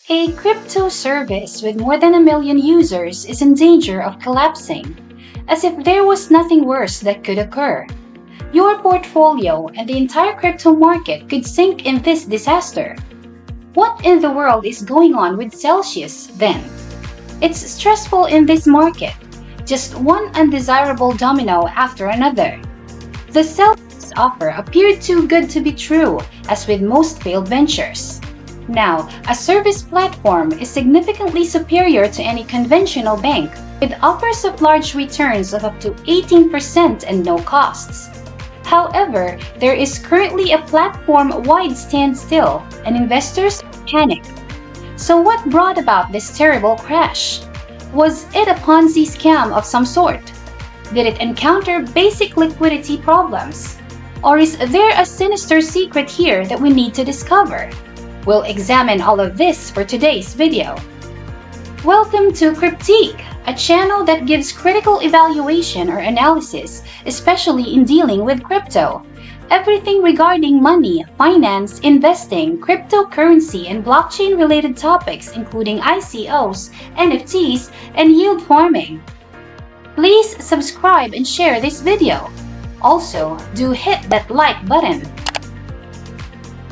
A crypto service with more than a million users is in danger of collapsing, as if there was nothing worse that could occur. Your portfolio and the entire crypto market could sink in this disaster. What in the world is going on with Celcius, then? It's stressful in this market, just one undesirable domino after another. The Celcius offer appeared too good to be true, as with most failed ventures. Now, a service platform is significantly superior to any conventional bank, with offers of large returns of up to 18% and no costs. However, there is currently a platform-wide standstill, and investors panic. So what brought about this terrible crash? Was it a Ponzi scam of some sort? Did it encounter basic liquidity problems? Or is there a sinister secret here that we need to discover? We'll examine all of this for today's video. Welcome to Cryptique, a channel that gives critical evaluation or analysis, especially in dealing with crypto. Everything regarding money, finance, investing, cryptocurrency, and blockchain-related topics including ICOs, NFTs, and yield farming. Please subscribe and share this video. Also, do hit that like button.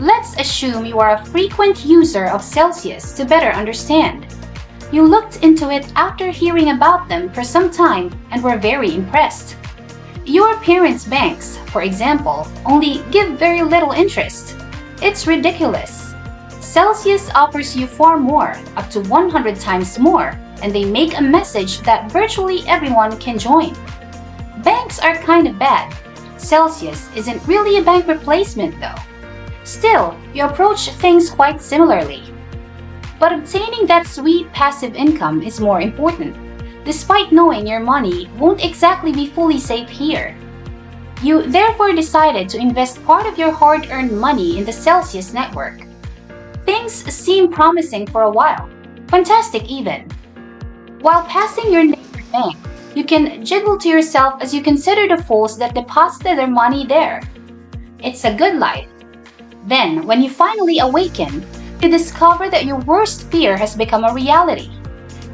Let's assume you are a frequent user of Celcius to better understand. You looked into it after hearing about them for some time and were very impressed. Your parents' banks, for example, only give very little interest. It's ridiculous. Celcius offers you far more, up to 100 times more, and they make a message that virtually everyone can join. Banks are kind of bad. Celcius isn't really a bank replacement though. Still, you approach things quite similarly. But obtaining that sweet passive income is more important, despite knowing your money won't exactly be fully safe here. You therefore decided to invest part of your hard-earned money in the Celcius network. Things seem promising for a while, fantastic even. While passing your neighbor's bank, you can jiggle to yourself as you consider the fools that deposited their money there. It's a good life. Then, when you finally awaken, you discover that your worst fear has become a reality.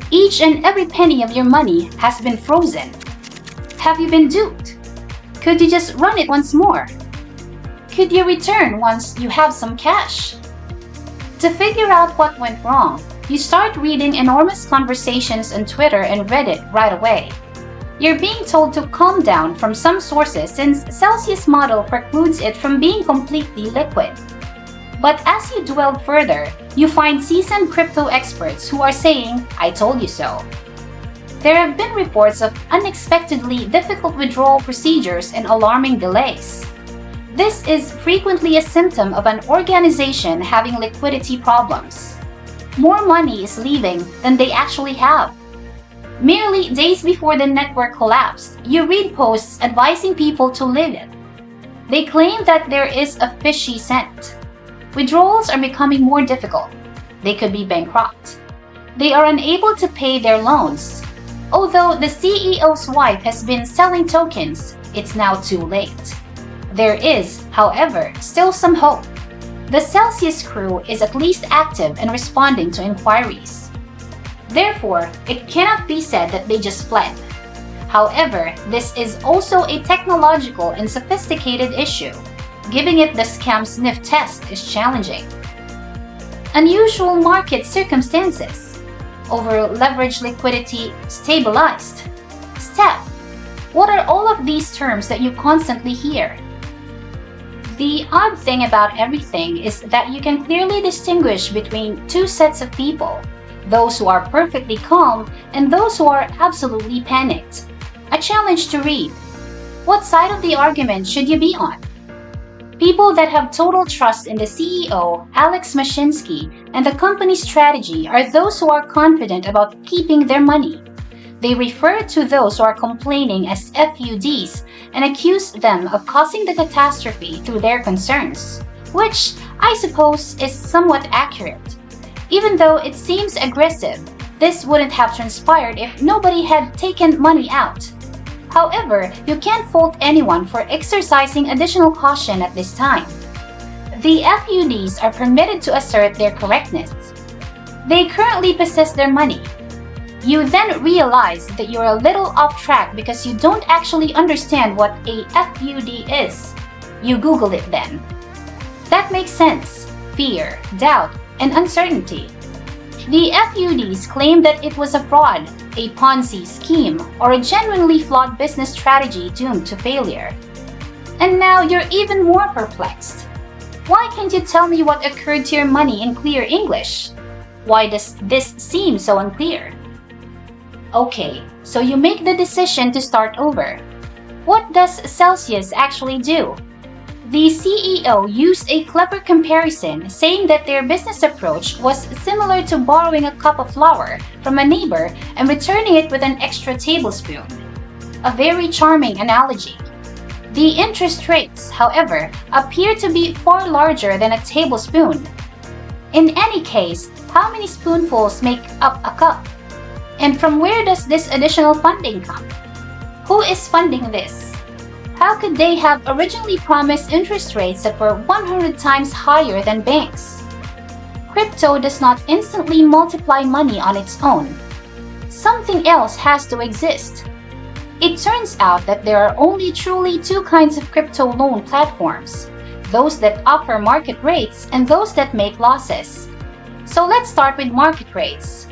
Each and every penny of your money has been frozen. Have you been duped? Could you just run it once more? Could you return once you have some cash? To figure out what went wrong, you start reading enormous conversations on Twitter and Reddit right away. You're being told to calm down from some sources since Celcius model precludes it from being completely liquid. But as you delve further, you find seasoned crypto experts who are saying, "I told you so." There have been reports of unexpectedly difficult withdrawal procedures and alarming delays. This is frequently a symptom of an organization having liquidity problems. More money is leaving than they actually have. Merely days before the network collapsed, you read posts advising people to leave it. They claim that there is a fishy scent. Withdrawals are becoming more difficult. They could be bankrupt. They are unable to pay their loans. Although the CEO's wife has been selling tokens, it's now too late. There is, however, still some hope. The Celcius crew is at least active and responding to inquiries. Therefore, it cannot be said that they just fled. However, this is also a technological and sophisticated issue. Giving it the scam sniff test is challenging. Unusual market circumstances. Over-leveraged liquidity stabilized. Step. What are all of these terms that you constantly hear? The odd thing about everything is that you can clearly distinguish between two sets of people. Those who are perfectly calm and those who are absolutely panicked. A challenge to read. What side of the argument should you be on? People that have total trust in the CEO, Alex Mashinsky, and the company's strategy are those who are confident about keeping their money. They refer to those who are complaining as FUDs and accuse them of causing the catastrophe through their concerns, which I suppose is somewhat accurate. Even though it seems aggressive, this wouldn't have transpired if nobody had taken money out. However, you can't fault anyone for exercising additional caution at this time. The FUDs are permitted to assert their correctness. They currently possess their money. You then realize that you're a little off track because you don't actually understand what a FUD is. You Google it then. That makes sense. Fear, doubt, and uncertainty. The FUDs claim that it was a fraud, a Ponzi scheme, or a genuinely flawed business strategy doomed to failure. And now you're even more perplexed. Why can't you tell me what occurred to your money in clear English? Why does this seem so unclear? Okay, so you make the decision to start over. What does Celcius actually do? The CEO used a clever comparison, saying that their business approach was similar to borrowing a cup of flour from a neighbor and returning it with an extra tablespoon. A very charming analogy. The interest rates, however, appear to be far larger than a tablespoon. In any case, how many spoonfuls make up a cup? And from where does this additional funding come? Who is funding this? How could they have originally promised interest rates that were 100 times higher than banks? Crypto does not instantly multiply money on its own. Something else has to exist. It turns out that there are only truly two kinds of crypto loan platforms, those that offer market rates and those that make losses. So let's start with market rates,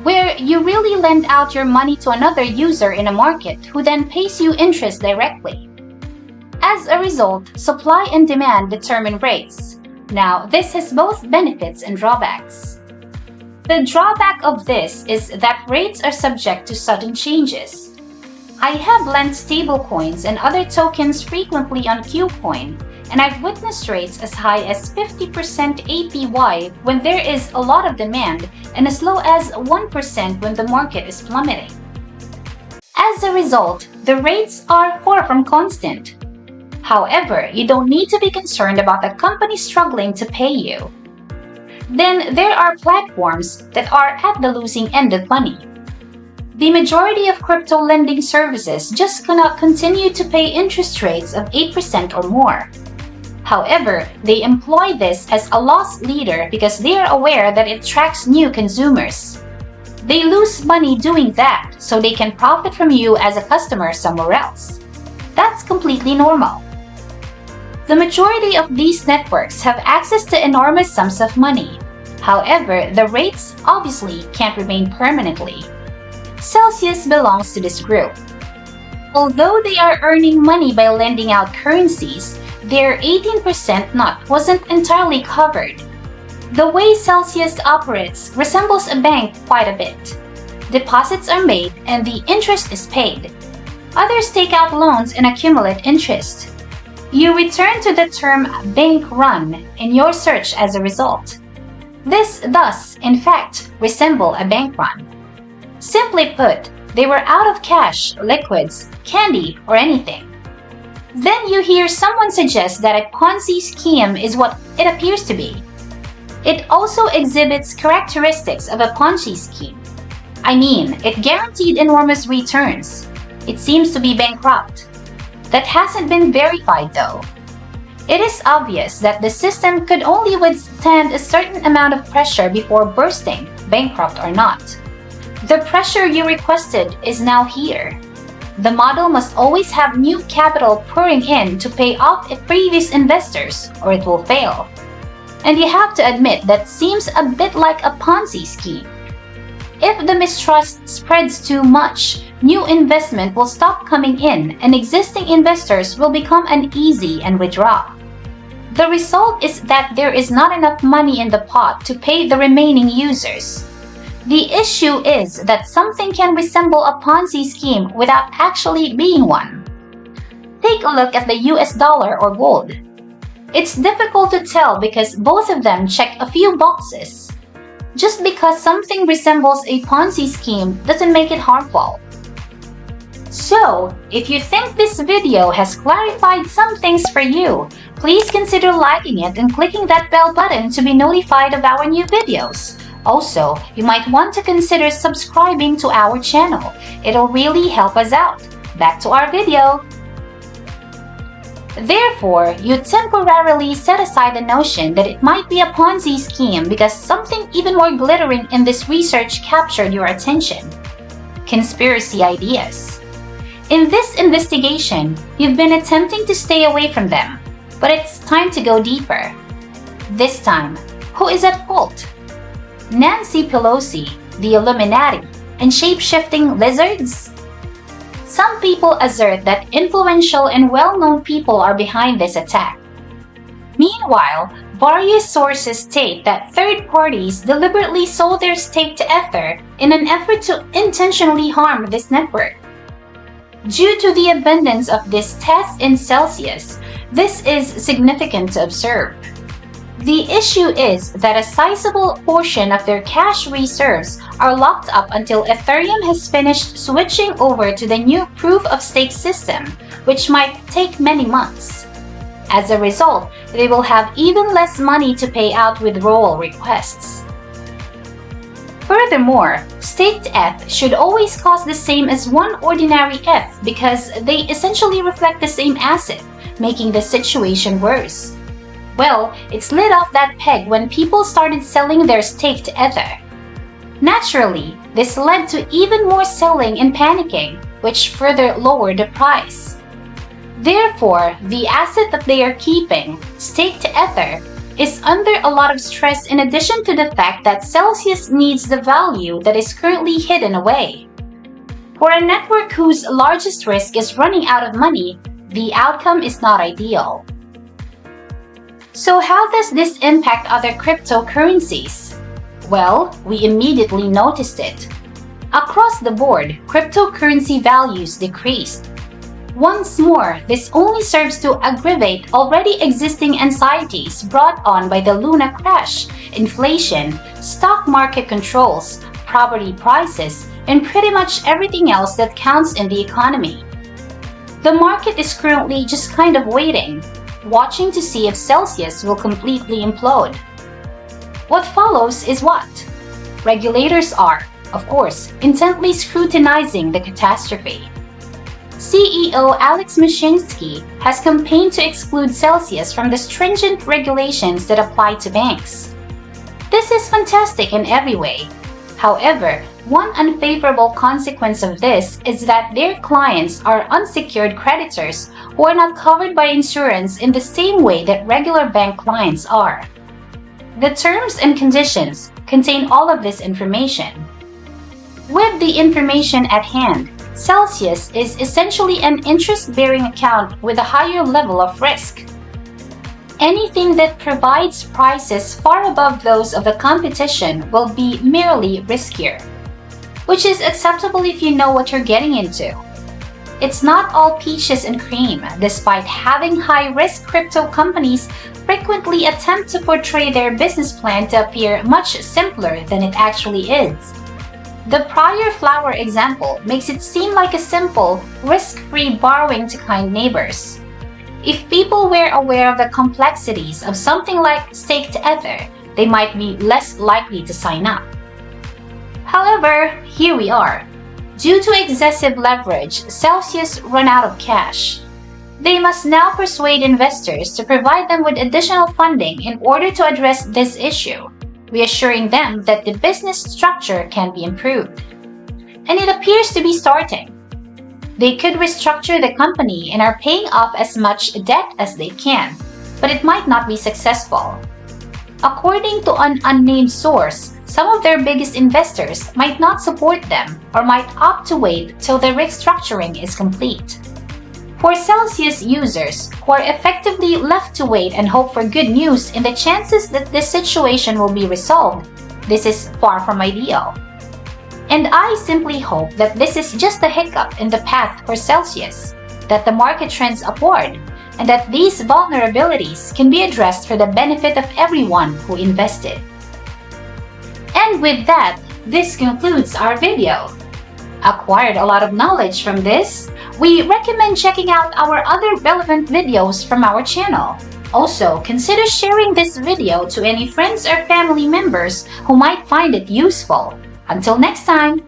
where you really lend out your money to another user in a market who then pays you interest directly. As a result, supply and demand determine rates. Now, this has both benefits and drawbacks. The drawback of this is that rates are subject to sudden changes. I have lent stablecoins and other tokens frequently on KuCoin, and I've witnessed rates as high as 50% APY when there is a lot of demand and as low as 1% when the market is plummeting. As a result, the rates are far from constant. However, you don't need to be concerned about the company struggling to pay you. Then there are platforms that are at the losing end of money. The majority of crypto lending services just cannot continue to pay interest rates of 8% or more. However, they employ this as a loss leader because they are aware that it attracts new consumers. They lose money doing that so they can profit from you as a customer somewhere else. That's completely normal. The majority of these networks have access to enormous sums of money. However, the rates obviously can't remain permanently. Celcius belongs to this group. Although they are earning money by lending out currencies, their 18% nut wasn't entirely covered. The way Celcius operates resembles a bank quite a bit. Deposits are made and the interest is paid. Others take out loans and accumulate interest. You return to the term bank run in your search as a result. This thus, in fact, resemble a bank run. Simply put, they were out of cash, liquids, candy, or anything. Then you hear someone suggest that a Ponzi scheme is what it appears to be. It also exhibits characteristics of a Ponzi scheme. I mean, it guaranteed enormous returns. It seems to be bankrupt. That hasn't been verified though. It is obvious that the system could only withstand a certain amount of pressure before bursting, bankrupt or not. The pressure you requested is now here. The model must always have new capital pouring in to pay off previous investors or it will fail. And you have to admit that seems a bit like a Ponzi scheme. If the mistrust spreads too much, new investment will stop coming in and existing investors will become uneasy and withdraw. The result is that there is not enough money in the pot to pay the remaining users. The issue is that something can resemble a Ponzi scheme without actually being one. Take a look at the US dollar or gold. It's difficult to tell because both of them check a few boxes. Just because something resembles a Ponzi scheme doesn't make it harmful. So, if you think this video has clarified some things for you, please consider liking it and clicking that bell button to be notified of our new videos. Also, you might want to consider subscribing to our channel. It'll really help us out. Back to our video. Therefore, you temporarily set aside the notion that it might be a Ponzi scheme because something even more glittering in this research captured your attention: conspiracy ideas. In this investigation, you've been attempting to stay away from them, but it's time to go deeper. This time, who is at fault? Nancy Pelosi, the Illuminati, and shape-shifting lizards? Some people assert that influential and well-known people are behind this attack. Meanwhile, various sources state that third parties deliberately sold their stake to Ether in an effort to intentionally harm this network. Due to the abundance of this test in Celcius, this is significant to observe. The issue is that a sizable portion of their cash reserves are locked up until Ethereum has finished switching over to the new proof-of-stake system, which might take many months. As a result, they will have even less money to pay out withdrawal requests. Furthermore, staked ETH should always cost the same as one ordinary ETH because they essentially reflect the same asset, making the situation worse. Well, it slid off that peg when people started selling their stake to Ether. Naturally, this led to even more selling and panicking, which further lowered the price. Therefore, the asset that they are keeping, staked to Ether, is under a lot of stress in addition to the fact that Celcius needs the value that is currently hidden away. For a network whose largest risk is running out of money, the outcome is not ideal. So how does this impact other cryptocurrencies? Well, we immediately noticed it. Across the board, cryptocurrency values decreased. Once more, this only serves to aggravate already existing anxieties brought on by the Luna crash, inflation, stock market controls, property prices, and pretty much everything else that counts in the economy. The market is currently just kind of waiting, watching to see if Celcius will completely implode. What follows is what? Regulators are, of course, intently scrutinizing the catastrophe. CEO Alex Mashinsky has campaigned to exclude Celcius from the stringent regulations that apply to banks. This is fantastic in every way. However, one unfavorable consequence of this is that their clients are unsecured creditors who are not covered by insurance in the same way that regular bank clients are. The terms and conditions contain all of this information. With the information at hand, Celcius is essentially an interest-bearing account with a higher level of risk. Anything that provides prices far above those of the competition will be merely riskier, which is acceptable if you know what you're getting into. It's not all peaches and cream, despite having high-risk crypto companies frequently attempt to portray their business plan to appear much simpler than it actually is. The prior flower example makes it seem like a simple, risk-free borrowing to kind neighbors. If people were aware of the complexities of something like staked Ether, they might be less likely to sign up. However, here we are. Due to excessive leverage, Celcius ran out of cash. They must now persuade investors to provide them with additional funding in order to address this issue, reassuring them that the business structure can be improved. And it appears to be starting. They could restructure the company and are paying off as much debt as they can, but it might not be successful. According to an unnamed source, some of their biggest investors might not support them or might opt to wait till the restructuring is complete. For Celcius users who are effectively left to wait and hope for good news in the chances that this situation will be resolved, this is far from ideal. And I simply hope that this is just a hiccup in the path for Celcius, that the market trends upward, and that these vulnerabilities can be addressed for the benefit of everyone who invested. And with that, this concludes our video. Acquired a lot of knowledge from this, we recommend checking out our other relevant videos from our channel. Also, consider sharing this video to any friends or family members who might find it useful. Until next time!